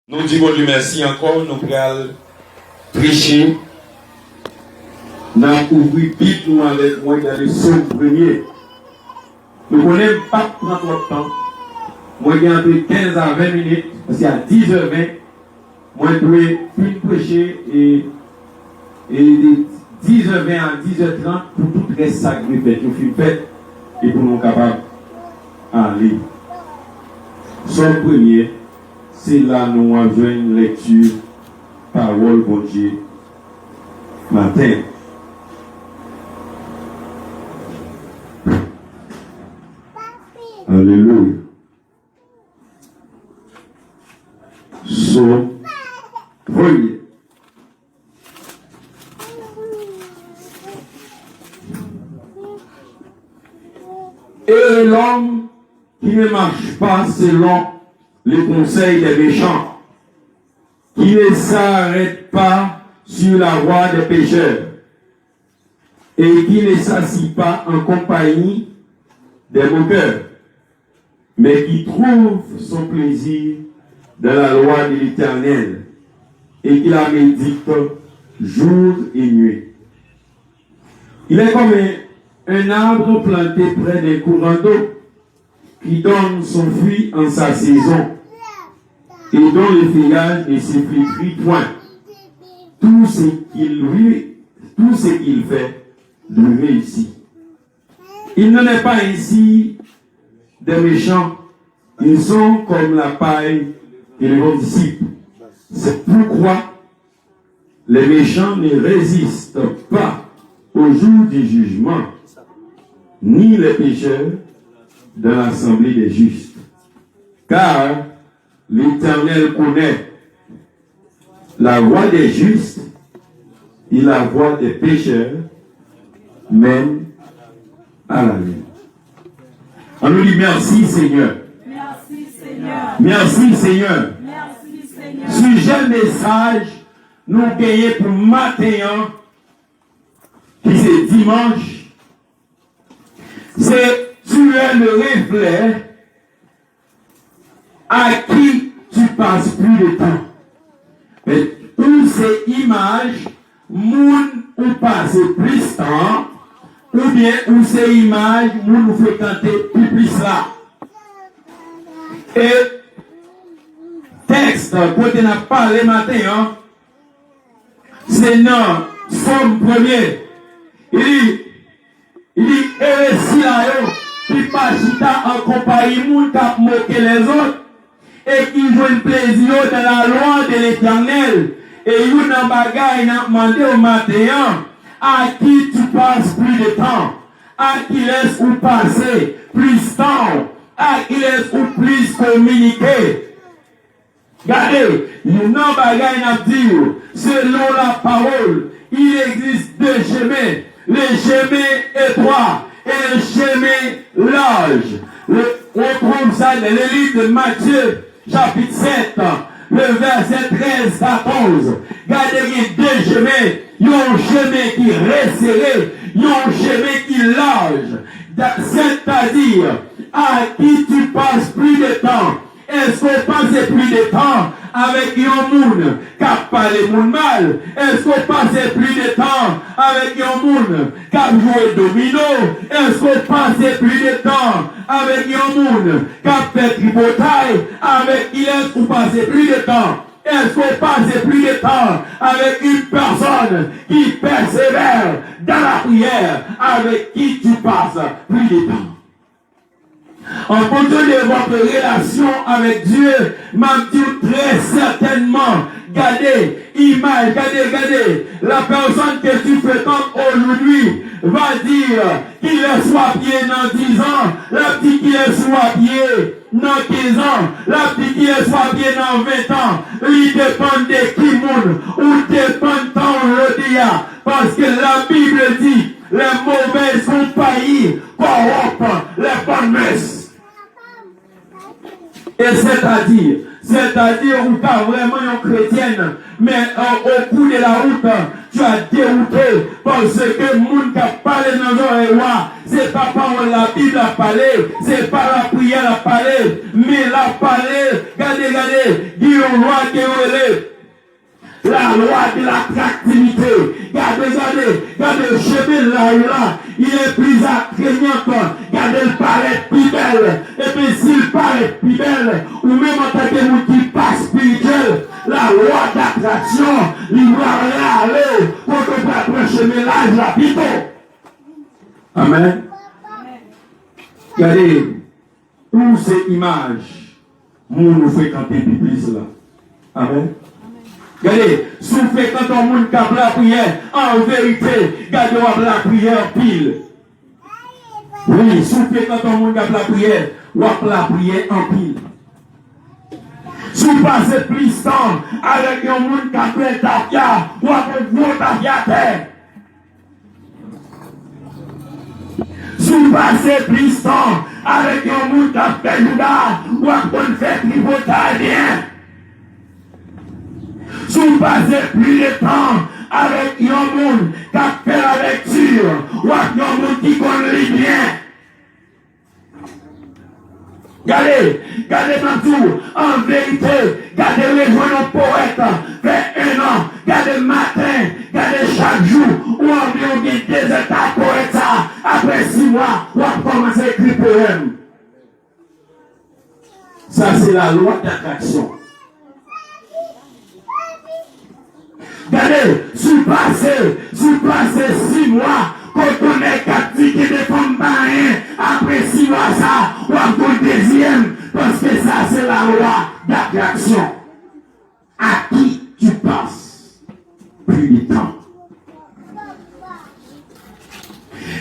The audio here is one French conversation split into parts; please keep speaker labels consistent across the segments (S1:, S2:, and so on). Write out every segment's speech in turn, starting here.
S1: Nous disons Dieu merci encore, nous allons prêcher. Nous avons ouvert vite nous avec moi dans le psaume premier. Nous ne connaissons pas prendre notre temps. Moi, j'ai entre 15 à 20 minutes, parce qu'à 10h20, moi, je dois prêcher et de 10h20 à 10h30 pour tout le reste ça que je fais, et pour nous capables d'aller. Psaume premier, c'est là nous avons une lecture, parole bon Dieu, matin. Alléluia. Psaume premier. Et l'homme qui ne marche pas selon les conseils des méchants, qui ne s'arrête pas sur la voie des pécheurs, et qui ne s'assit pas en compagnie des moqueurs, mais qui trouve son plaisir dans la loi de l'Éternel, et qui la médite jour et nuit. Il est comme un arbre planté près d'un courant d'eau, qui donne son fruit en sa saison, et dont le feuillage ne se flétrit point. Tout ce qu'il fait lui réussit. Il n'en est pas ainsi des méchants. Ils sont comme la paille que les disciples. C'est pourquoi les méchants ne résistent pas au jour du jugement, ni les pécheurs dans l'assemblée des justes. Car l'Éternel connaît la voie des justes et la voie des pécheurs, même à la nuit. On nous dit merci Seigneur.
S2: Merci Seigneur.
S1: Merci Seigneur.
S2: Merci Seigneur.
S1: Sujet message, nous gagnons pour matin, qui c'est dimanche. C'est tu es le reflet à qui tu passes plus de temps. Mais toutes ces images, moun ou passe plus de temps, ou bien où ces images, moun ou fréquenter plus là. Et texte, quand on a parlé matin, c'est non, Somme premier. Il dit, et si là, qui passe en compagnie, moun qui moqué les autres, et qui joue plaisir dans la loi de l'Éternel. Et you nan bagay nan demandé au matin, à qui tu passes plus de temps, à qui laisse ou passer plus de temps, à qui laisse ou plus communiquer. Regardez, you nan bagay nan dit, selon la parole, il existe deux chemins, le chemin étroit et le chemin large. On trouve ça dans le livre de Matthieu, chapitre 7, le verset 13-14. Regardez, il y a deux chemins. Il y a un chemin qui est resserré, il y a un chemin qui est large. C'est-à-dire, à qui tu passes plus de temps. Est-ce qu'on passe plus de temps avec un monde qui a parlé moun mal? Est-ce qu'on passe plus de temps avec un monde qui a joué domino? Est-ce qu'on passe plus de temps avec un monde qui a fait tripotaille? Avec qui est-ce qu'on passe plus de temps? Est-ce qu'on passe plus de temps avec une personne qui persévère dans la prière? Avec qui tu passes plus de temps? En fonction de votre relation avec Dieu, m'a dit très certainement, regardez, regardez, la personne que tu fréquentes aujourd'hui va dire qu'il est soit pied dans 10 ans, la petite qu'il est soit pied dans 15 ans, la petite qu'il est soit pied dans 20 ans, il dépend de qui monde, ou dépend de ton le parce que la Bible dit, les mauvaises compagnies corrompent les bonnes messes. Et c'est-à-dire où tu as vraiment une chrétienne, mais au cours de la route, tu as dérouté parce que le monde qui a parlé dans l'oreille, c'est pas parole la Bible à parler, c'est pas la prière à parler, mais la parler, regardez, Guillaume Roi qui est la loi de l'attractivité. Regardez le chemin là, il est plus attrayant. Regardez le paraît plus belle. Et puis s'il paraît plus belle, ou même en tant que nous qui passe spirituel, la loi d'attraction, il va aller pour que vous prendre un chemin là, la plutôt. Amen. Regardez, toutes ces images, nous fréquentons plus là. Amen. Regardez, souffrez quand on monde qui a la prière, en vérité, regardez la prière pile. Oui, souffrez quand on monde qui a la prière, ou la prière en pile. Si vous passez plus de temps avec un monde qui a fait tafia, ou avec vos tafia terre. Si vous passez plus de temps avec un monde qui a fait Judas, ou avec fait tripotage bien. Si vous passez plus de temps avec un monde qui a fait la lecture, ou avec un monde qui connaît bien. Regardez dans tout, en vérité, regardez les journaux poètes, fait un an, regardez le matin, regardez chaque jour, ou environ des états poètes, après 6 mois, on va commencer à écrire poème. Ça, c'est la loi d'attraction. Regardez, si passé 6 mois, quand on est captif de femmes barrées, après 6 mois, ça, on va pour le deuxième, parce que ça, c'est la loi d'attraction. À qui tu passes plus de temps.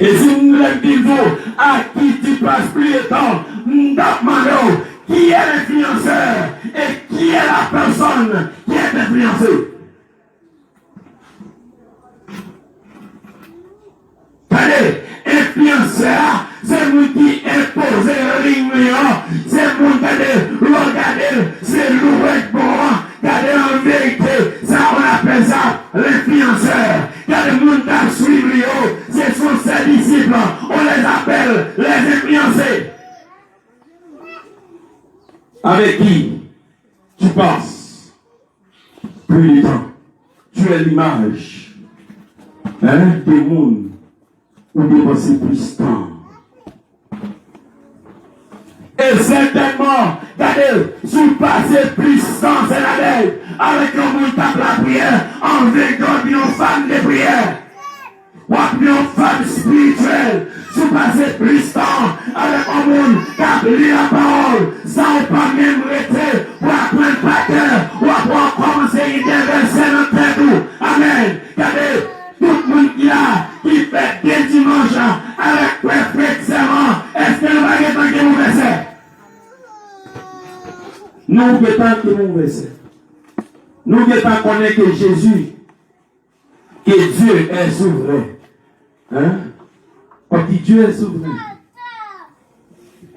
S1: Et si nous voulons dire, à qui tu passes plus de temps, nous demandons qui est l'influenceur et qui est la personne qui est influencée. Allez, influenceur, c'est nous qui impose le ligne, c'est nous qui regardez, c'est l'ouvrage bon, regardez en vérité, ça on appelle ça l'influenceur. Regardez, nous qui suivent, c'est son ses disciples, on les appelle les influencés. Avec qui tu passes plus de temps, tu es l'image des mondes. Ou dépenser plus de temps. Et certainement, regardez, si vous passez plus de temps, c'est la veille, avec un monde qui la prière, en véritable une femme de prière, ou une femme spirituelle, si vous passez plus de temps, avec un monde qui a lu la parole, sans pas même rester, pour apprendre par cœur, ou pour commencer à y déverser dans tête ou. Amen. Regardez, tout le monde qui fait des dimanches avec perfection, est-ce que nous allons tant que nous verset? Nous allons tant que nous verset. Nous allons connaître que Jésus, que Dieu est souverain. Hein? Parce que Dieu est souverain.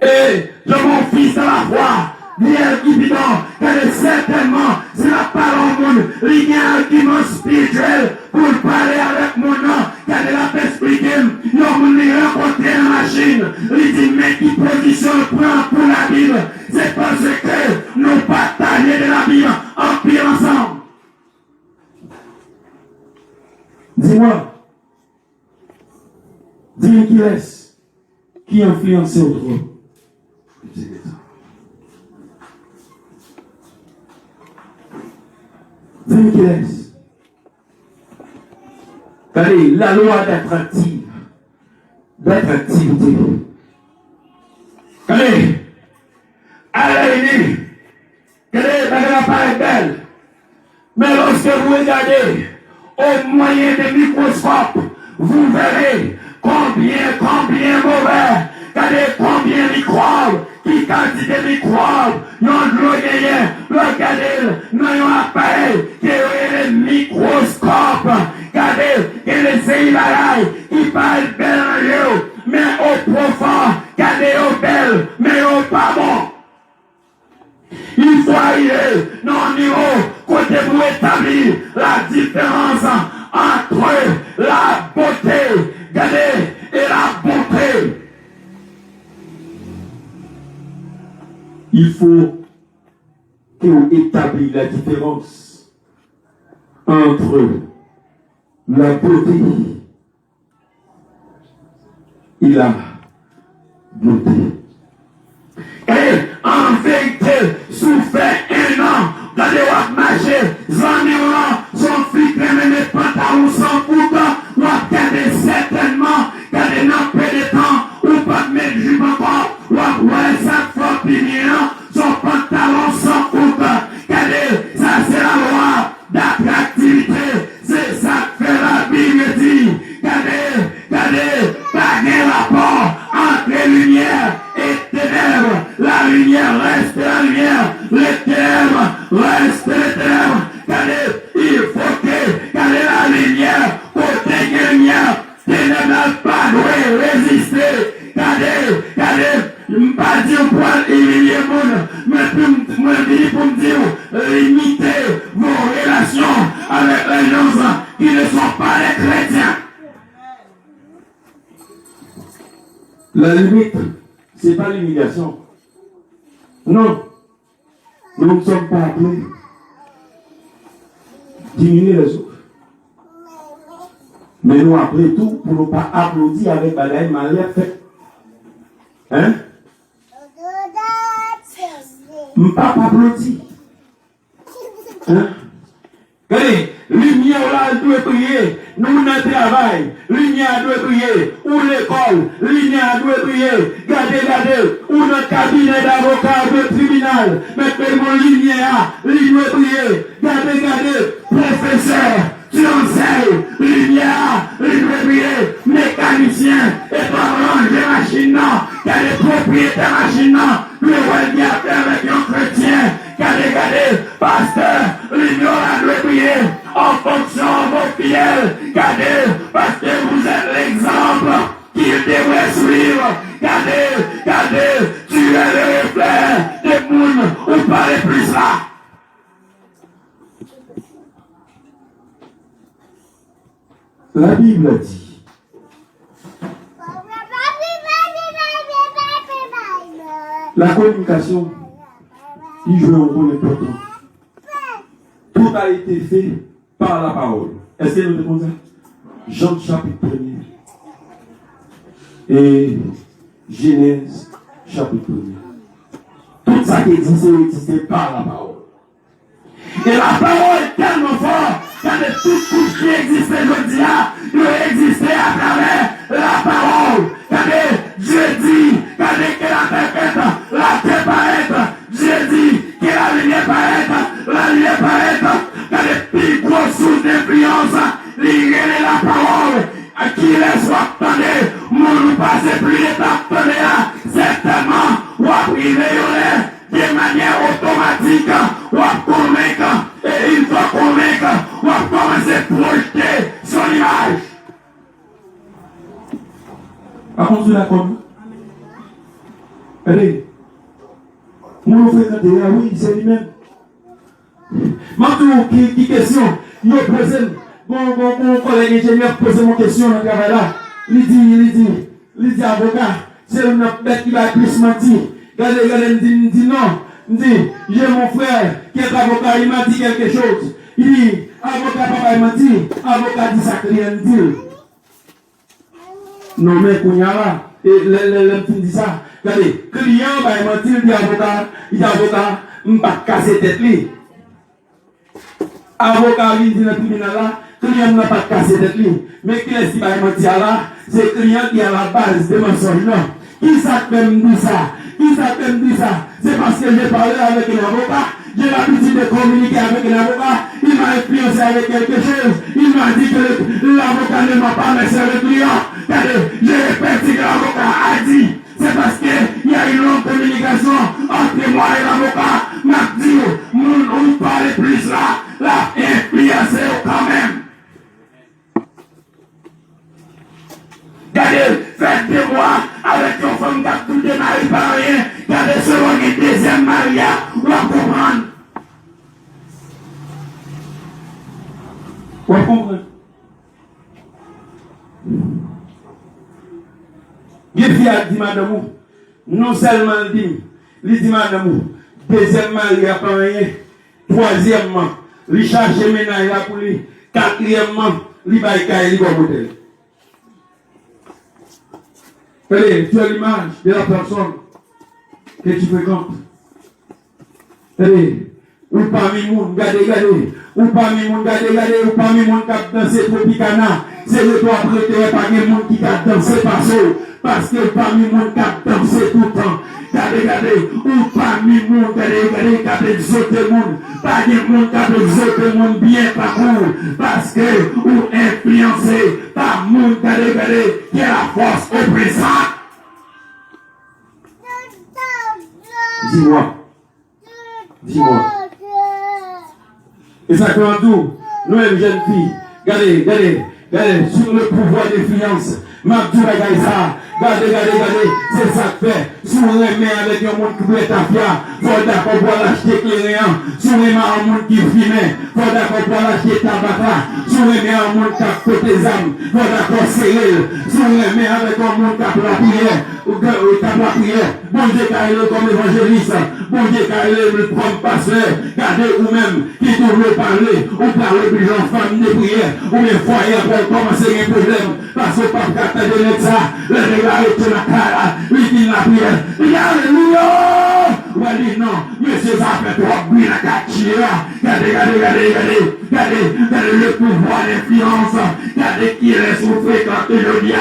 S1: Et je mon fils à la foi, bien évident, que certainement, c'est la parole au monde, il y a un argument spirituel pour parler avec mon nom, car il a expliqué, nous avons rencontré la machine, il dit, mais qui position prend pour la Bible, c'est parce que nous partageons de la Bible en pile ensemble. Dis-moi qui laisse, qui influence autrement. Dis-moi qui laisse. Allez, la loi d'attractivité. Allez, la paraît belle. Mais lorsque vous regardez au moyen des microscopes, vous verrez combien mauvais, regardez combien microbes, qui quantité de microbes, ils ont de l'eau gagné, regardez, nous avons un appareil qui est le microscope, regardez, et les éliminaires, qui parlent bel en lieu, mais au profond, regardez au bel, mais au pas bon. Il faut arriver dans un niveau côté pour établir la différence entre la beauté, regardez, et la bonté. la différence entre la beauté et la beauté. Et en vérité, souffert un an, quand on marché, son flic même les pantalons sans pourtant, on va garder certainement, garder dans peu de temps, ou pas mettre jupe encore, ou va voir ça fort pignon, son pantalon sans pourtant, garder, ça c'est la loi d'attractivité, c'est ça que fait la Bible dit, garder, pas de rapport entre lumière et ténèbres, la lumière reste la lumière, les ténèbres restent les ténèbres. Regardez, il faut que la lumière, côté que lumière, ténèbres n'a pas de résister. Regardez, je ne pas dire pour humilier le monde, mais pour me dire, limiter vos relations avec les gens qui ne sont pas les chrétiens. La limite, ce n'est pas l'humiliation. Non. Nous ne sommes pas appelés. Diminuer les autres. Mais nous, après tout, pour ne pas applaudir avec bagaille malheur fait. Hein? Je ne pas applaudir. Hein? Regardez, lumière là, elle doit prier. Nous, dans le travail, lumière doit prier. Ou l'école, lumière doit prier. Regardez, ou dans le cabinet d'avocat, de tribunal. Mettez-moi lumière, il doit prier. Regardez, professeur, tu enseignes, lumière, il doit prier. Mécanicien, et pas ranger machine, regardez, propriétaire machine, le roi avec un chrétien. Regardez, pasteur, l'union a doit prier en fonction de vos fidèles. Regardez, parce que vous êtes l'exemple qu'il devrait suivre. Regardez, tu es le reflet des mondes où parlez plus là. La Bible dit. La communication, il joue un rôle important. Tout a été fait par la parole. Est-ce que nous devons ça? Jean chapitre 1er. Et Genèse chapitre 1er. Tout ça qui est dit, c'est existé par la parole. Et la parole est tellement forte que tout ce qui existait aujourd'hui, il existait à travers la parole. Regardez, Dieu dit, regardez que la terre paraît, la terre paraît. Dieu dit que la lumière paraît, la lumière paraît. Regardez, plus grosse source d'influence, l'irré la parole. À qui les soit attendez, mon nous passe plus d'étapes là, certainement, ou à priver de manière automatique, ou à convaincre, et une fois convaincre, ou à commencer à projeter son image. Par contre, vous êtes d'accord? Allez, mon frère, oui, c'est lui-même. Maintenant, qui question? Il a posé, mon collègue ingénieur pose mon question dans le travail là. Il dit, avocat, c'est une bête qui va plus mentir. Regardez, il dit non. Il dit, j'ai mon frère qui est avocat, il m'a dit quelque chose. Il dit, avocat, papa, il m'a dit, avocat dit ça, client dit. Non, mais qu'on y a là, et l'homme dit ça. Regardez, client, il m'a dit, il dit avocat, je ne vais pas casser tête lui. Avocat, il dit dans le tribunal là, client n'a pas cassé tête lui. Mais qui est-ce qui va mentir là? C'est client qui est à la base des mensonges là. Qui s'appelle me dit ça? C'est parce que j'ai parlé avec un avocat, j'ai l'habitude de communiquer avec un avocat, il m'a influencé avec quelque chose, il m'a dit que l'avocat ne m'a pas laissé le client. Je répète ce que l'avocat a dit. C'est parce qu'il y a une longue communication entre moi et l'avocat. M'a dit, on parle plus là, l'a influencé quand même. Regardez, faites de moi avec une femme qui a tout démarré par rien. Regardez, selon une deuxième mariage, on va comprendre. On va comprendre. Il a dit madame, non seulement il dit madame, deuxième mariage par rien. Troisièmement, il charge ménage là pour lui. Quatrièmement, il va y monter. Allez, tu as l'image de la personne que tu fréquentes. Allez, ou parmi les gens, regardez, ou parmi les gens, regardez, ou parmi les gens qui ont dansé Tropicana, c'est le droit prêté par les gens qui ont dansé parce que parmi les gens qui ont dansé tout le temps. Regardez, ou parmi les gens, regardez, qui ont exaucé le monde, pas des gens qui ont exaucé le monde bien par vous, parce que ou influencé par le monde, regardez, qui a la force oppressante. Dis-moi. Et ça fait tout. Nous, les jeunes filles, regardez, sur le pouvoir d'influence. Mabdou bagaille ça. Regardez, c'est ça que fait. Si on remet avec un monde qui veut être affaire, faut d'accord pour l'acheter clairement. Si on remet un monde qui fume, faut d'accord pour l'acheter tabac. Si on remet un monde qui a côté des âmes, faut d'accord serrer. Si on remet avec un monde qui a la prière, bon Dieu car il est comme évangéliste, bon Dieu car il est le premier pasteur, regardez vous-même qui devrait parler, ou parler de gens, femmes de prière, ou les foyers pour commencer un problème, parce que pas capable de ça, le regard est sur la cara, il dit la prière, alléluia! Oui, non, monsieur, ça fait trop bruit la cachira, regardez, le pouvoir d'influence, regardez qui est sous fréquente aujourd'hui,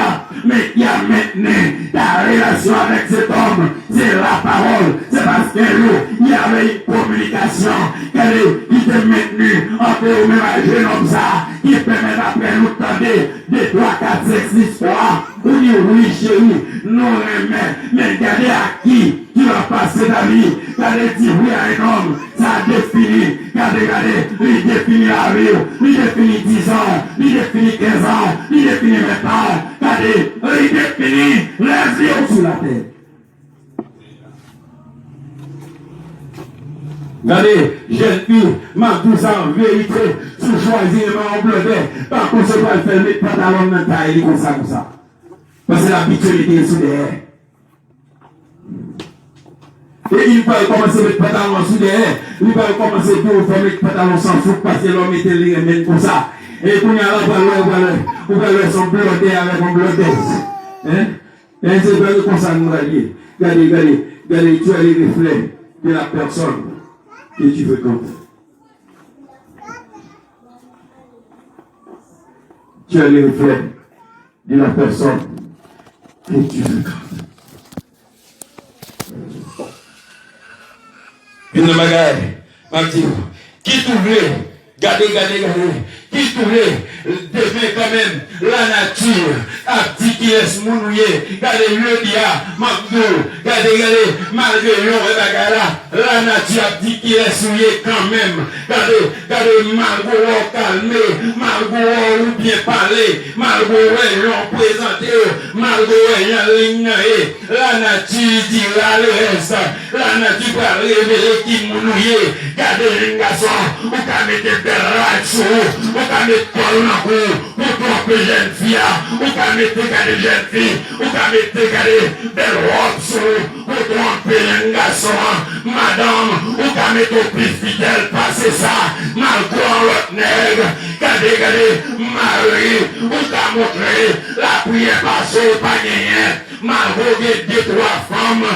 S1: mais qui a maintenu ta relation avec cet homme, c'est la parole, c'est parce qu'il y avait une communication, qui t'est maintenue entre vous-même un jeune homme ça, qui permet d'après nous tenter 2, 3, 4, 5, 6 fois, ou dit oui chérie, non mais regardez à qui tu vas passer ta vie, regardez dire oui à un homme, ça définit, regardez, il définit la vie, il définit 10 ans, il définit 15 ans, il définit 20 ans, regardez, il définit les yeux sur la terre. Regardez, jeune fille, ma douce en vérité, sous choisir ma bleuet, par contre, c'est pas le faire mettre pantalon dans la taille, comme ça. Parce que l'habitude est sous derrière. Et il va commencer à mettre pantalon sous derrière, il va commencer à faire mettre pantalon sans soupe, parce que l'homme était les remèdes comme ça. Et quand il y a là, vous voyez son bleuet avec un bleuet. Et c'est vrai comme ça, nous allons. Regardez, tu as les reflets de la personne que tu veux compter. Tu as les reflets de la personne que tu veux compter. Une bagaille, m'a dit, qui trouvait, regardez, qui trouvait, devait quand même la nature, a dit qu'il est mounouillé, regardez le dia, Magdou, regardez, malgré la nature a dit qu'il est souillé quand même, regardez, malgré calmé, malgré ou bien parler, malgré l'on présenté, malgré ligne, la nature dira le reste, la nature va révéler qui mounouillé, regardez les garçons, ou qu'à mettre des rats ou qu'à mettre Paul dans le cou, ou tromper jeune fille, ou qu'à mettre des jeunes filles, ou qu'à mettre des belles robes, ou tromper les garçons, madame, ou qu'à mettre au plus fidèle, passer ça, malgré l'autre nègre, regardez, Marie, ou qu'à montrer la prière passée, pas gagné, malgré 2, 3 femmes,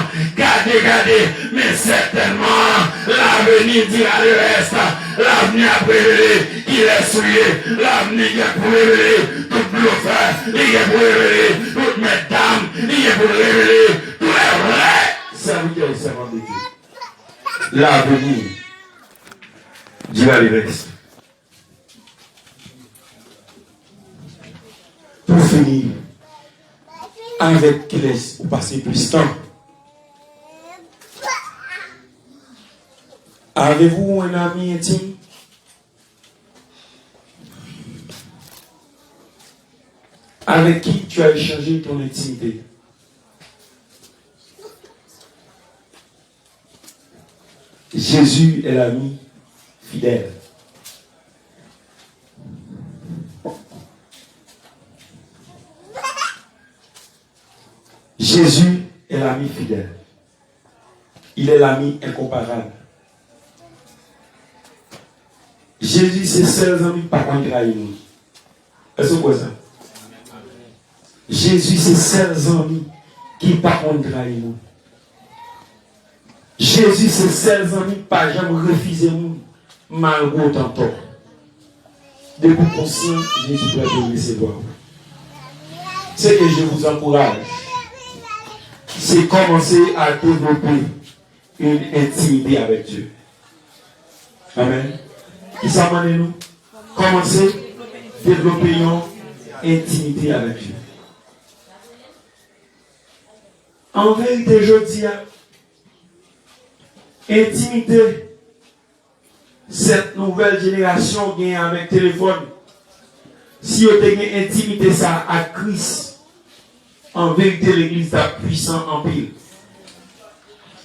S1: regardez, mais certainement, l'avenir dira le reste, l'avenir a révélé qu'il est souillé, l'avenir est pour révéler tout bluffeur, il est pour révéler toutes mesdames, il est pour révéler tous les vrais serviteurs et servantes de Dieu. L'avenir dira le reste. Pour finir, avec qui laisse vous passer plus de temps. Avez-vous un ami intime? Avec qui tu as échangé ton intimité? Jésus est l'ami fidèle. Jésus est l'ami fidèle. Il est l'ami incomparable. Jésus, c'est seul ami pas contre nous. Est-ce que vous voyez ça? Jésus, c'est seul ami qui pas contre nous. Jésus, c'est seul ami pas jamais refuser nous malgré autant de tort. De vous conscient, Jésus doit te recevoir. Ce que je vous encourage, c'est commencer à développer une intimité avec Dieu. Amen. Qui s'amène nous? Commencer à développer une intimité avec Dieu. En vérité, je dis, intimité, cette nouvelle génération gagne avec téléphone. Si vous avez une intimité ça à Christ, en vérité, l'église est puissante en pile.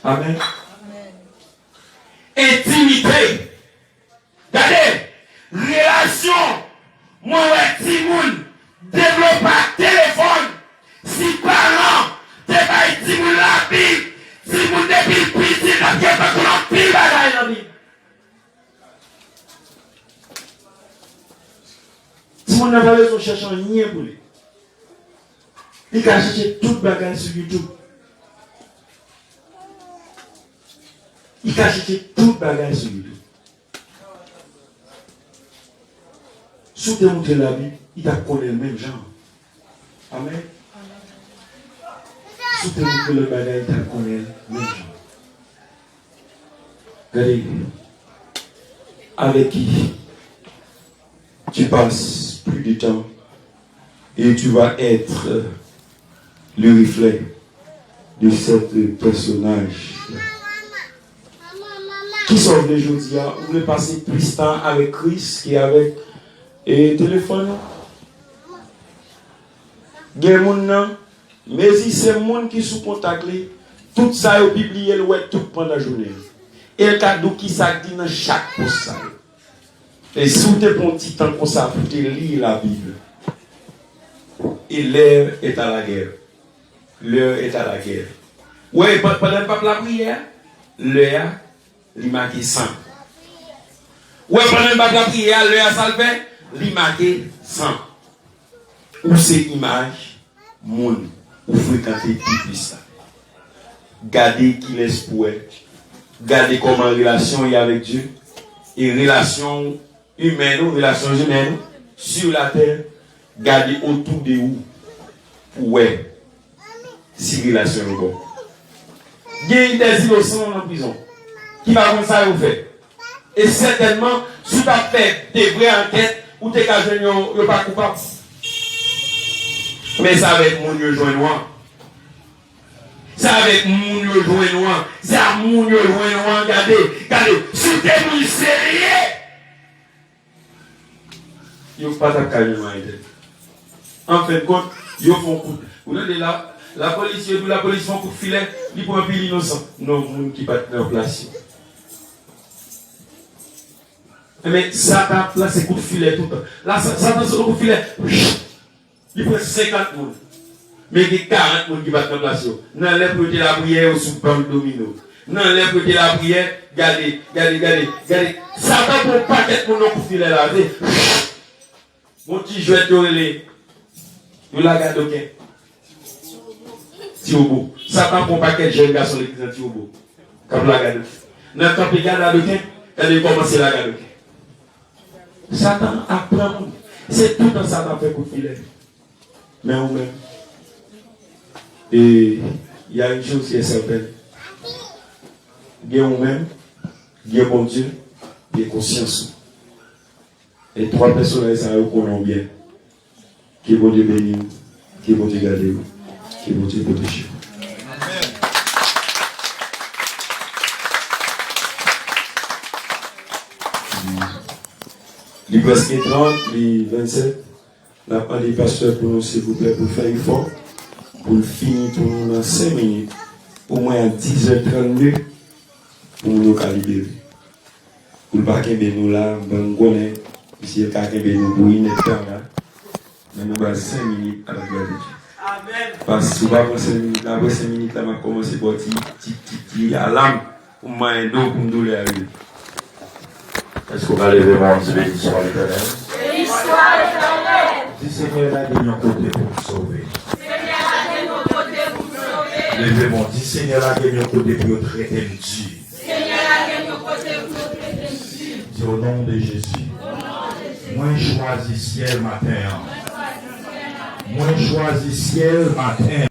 S1: Amen. Intimité. Regardez, relation. Moi, Timoun, développe un téléphone. Si parents, développe Timoun la Bible, Timoun depuis petit, il a bien fait qu'on pile bagaille dans la Bible. Timoun n'a pas besoin de chercher rien pour lui. Il a cherché toute bagaille sur YouTube. Il a cherché toute bagaille sur YouTube. Si tu montres la Bible, il t'a connu le même genre. Amen. Si tu montres le bagage, il t'a connu le même genre. Regardez, avec qui tu passes plus de temps et tu vas être le reflet de ce personnage. Qui sont venus aujourd'hui, vous voulez passer plus de temps avec Christ qu'avec et téléphone. Gen moun nan, mais si c'est moun qui sous contact tout ça est publié le tout pendant la journée. Et le cadeau qui ça dit dans chaque poste. Et si vous avez un petit temps comme ça pour te lire la Bible. Et l'heure est à la guerre. L'heure est à la guerre. Oui, pendant le peuple la prière, l'heure il marque 100. Oui, pendant le peuple la prière, l'heure ça le fait. Li marqué 100. Ou c'est image, moun, ou fréquenter plus ça. Gardez qui l'espoir. Gardez comment relation y avec Dieu. Et relation humaine ou relation humaine sur la terre. Gardez autour de vous. Ouais. Si relation est bonne. Il y a des innocents en prison. Qui va comme ça vous faire. Et certainement, si tu as fait des vraies enquêtes, ou t'es qu'à jouer, yo pas coupable. Mais ça avec mon yo joint noir. Ça avec mon yo joint noir. Ça mon yo joint noir. Regardez, si t'es mon sérieux. Yo pas ta carrément aidé. En fin de compte, yo font coup. Vous avez la police font coup de filet, ils pour un pays innocent. Non, moun qui pas en place. Mais Satan place ses coups de filet tout le temps. Là, Satan sur le coup de filet, il prend 50 personnes. Mais il y a 40 personnes qui battent en place. Non, les prêter la prière ou sous le domino. Non, les prêter la prière, regardez. Satan pour un paquet de monde coup de filet là. Mon petit jouet de relais. Vous la regardez, ok? Tiobo. Satan pour un paquet de jeunes garçons qui sont Tiobo. Quand vous la regardez. Non, quand vous regardez, elle commence à la regarder. Satan apprend. C'est tout dans Satan fait coup de filet. Mais on même. Et il y a une chose qui est certaine. Il y a nous-mêmes, il y a mon Dieu, il y a conscience. Et trois personnes ça connaissent bien. Qui vont Dieu bénir, qui vont Dieu garder, qui vont Dieu protéger. Les presque 30, les 27, la part des pasteurs pour nous, s'il vous plaît, pour faire effort, pour finir pour nous dans 5 minutes, au moins à 10h32, pour nous calibrer. Pour ne pas qu'il y ait nous là, bon, si il y a quelqu'un nous pour une heure là, mais nous avons 5 minutes à la gloire de Dieu. Amen. Parce que si vous avez 5 minutes, après 5 minutes, là, je commence par petit à l'âme, pour m'aider, pour me donner à lui.
S3: Est-ce qu'on va lever mon Dieu, béni soit l'Éternel?
S2: Béni soit l'Éternel.
S3: Dis Seigneur, là, de mon côté pour me sauver.
S2: Seigneur, à nos côtés pour nous sauver.
S3: Levez mon Dieu, Seigneur, là, de mon côté pour me traiter de Dieu.
S2: Seigneur, à nos côtés pour nous traiter de Dieu.
S3: Dis au nom de Jésus. Moi, choisis ciel matin. Moi, choisis ciel matin.